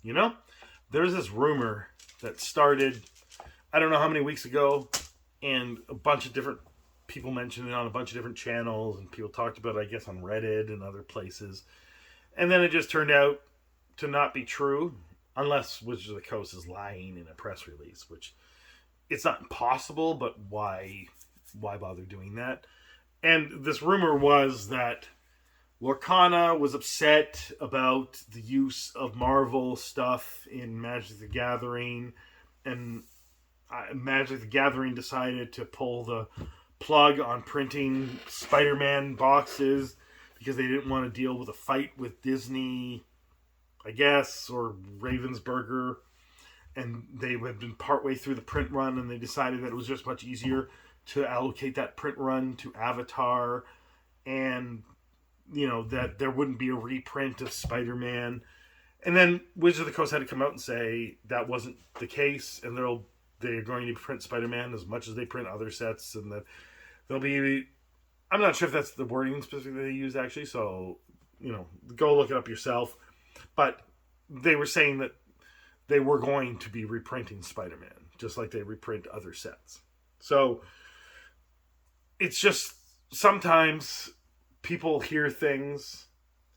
you know, there's this rumor that started, I don't know how many weeks ago, and a bunch of different people mentioned it on a bunch of different channels, and people talked about it, I guess, on Reddit and other places. And then it just turned out to not be true, unless Wizards of the Coast is lying in a press release, which it's not impossible, but why bother doing that? And this rumor was that Lorcana was upset about the use of Marvel stuff in Magic the Gathering, and Magic the Gathering decided to pull the plug on printing Spider-Man boxes because they didn't want to deal with a fight with Disney, I guess, or Ravensburger. And they had been partway through the print run, and they decided that it was just much easier to allocate that print run to Avatar, and that there wouldn't be a reprint of Spider-Man. And then Wizards of the Coast had to come out and say that wasn't the case, and they're going to print Spider-Man as much as they print other sets, and that there'll be, I'm not sure if that's the wording specifically they used actually, so go look it up yourself. But they were saying that they were going to be reprinting Spider-Man, just like they reprint other sets. So it's just sometimes people hear things,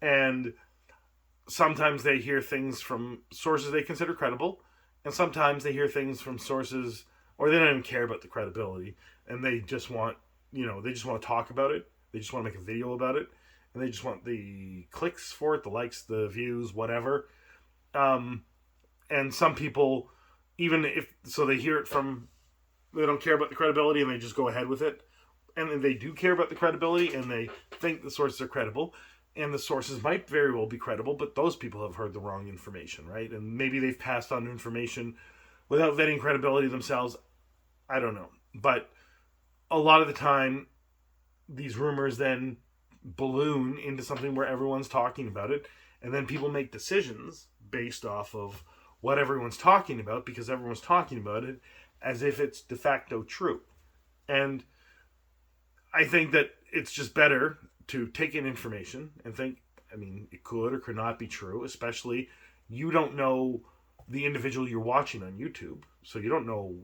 and sometimes they hear things from sources they consider credible, and sometimes they hear things from sources, or they don't even care about the credibility, and they just want to talk about it. They just want to make a video about it, and they just want the clicks for it, the likes, the views, whatever. And some people, even if so, they hear it from, they don't care about the credibility, and they just go ahead with it. And then they do care about the credibility, and they think the sources are credible, and the sources might very well be credible, but those people have heard the wrong information, right? And maybe they've passed on information without vetting credibility themselves. I don't know. But a lot of the time, these rumors then balloon into something where everyone's talking about it, and then people make decisions based off of what everyone's talking about, because everyone's talking about it as if it's de facto true. And I think that it's just better to take in information and think, it could or could not be true, especially you don't know the individual you're watching on YouTube, so you don't know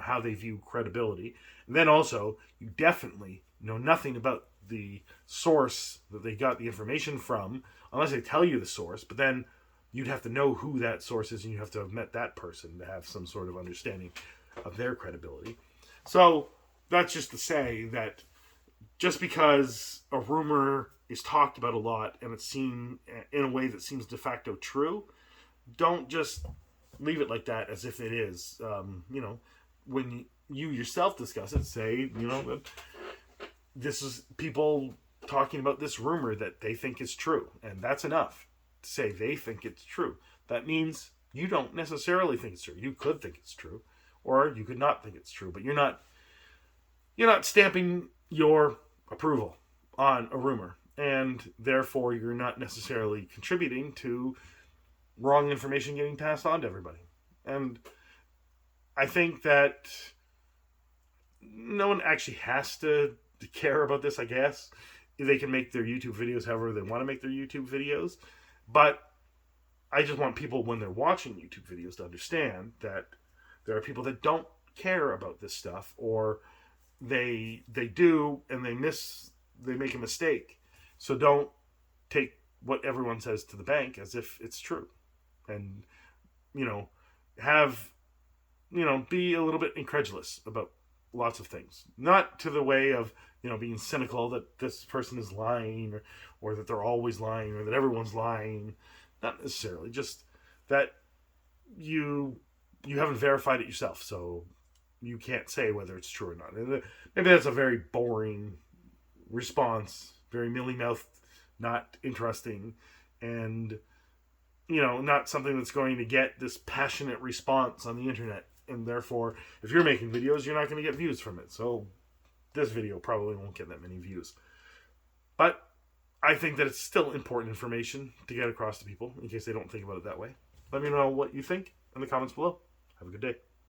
how they view credibility. And then also, you definitely know nothing about the source that they got the information from, unless they tell you the source, but then you'd have to know who that source is, and you have to have met that person to have some sort of understanding of their credibility. So that's just to say that just because a rumor is talked about a lot and it's seen in a way that seems de facto true, don't just leave it like that as if it is. When you yourself discuss it, say, this is people talking about this rumor that they think is true, and that's enough to say they think it's true. That means you don't necessarily think it's true. You could think it's true, or you could not think it's true, but you're not stamping your approval on a rumor, and therefore you're not necessarily contributing to wrong information getting passed on to everybody. And I think that no one actually has to care about this, I guess. They can make their YouTube videos however they want to make their YouTube videos. But I just want people, when they're watching YouTube videos, to understand that there are people that don't care about this stuff, or they do, and they make a mistake. So don't take what everyone says to the bank as if it's true. And, be a little bit incredulous about lots of things. Not to the way of, being cynical that this person is lying, or that they're always lying, or that everyone's lying. Not necessarily. Just that you haven't verified it yourself, so you can't say whether it's true or not. And maybe that's a very boring response, very mealy-mouthed, not interesting, and not something that's going to get this passionate response on the internet. And therefore, if you're making videos, you're not going to get views from it. So this video probably won't get that many views. But I think that it's still important information to get across to people, in case they don't think about it that way. Let me know what you think in the comments below. Have a good day.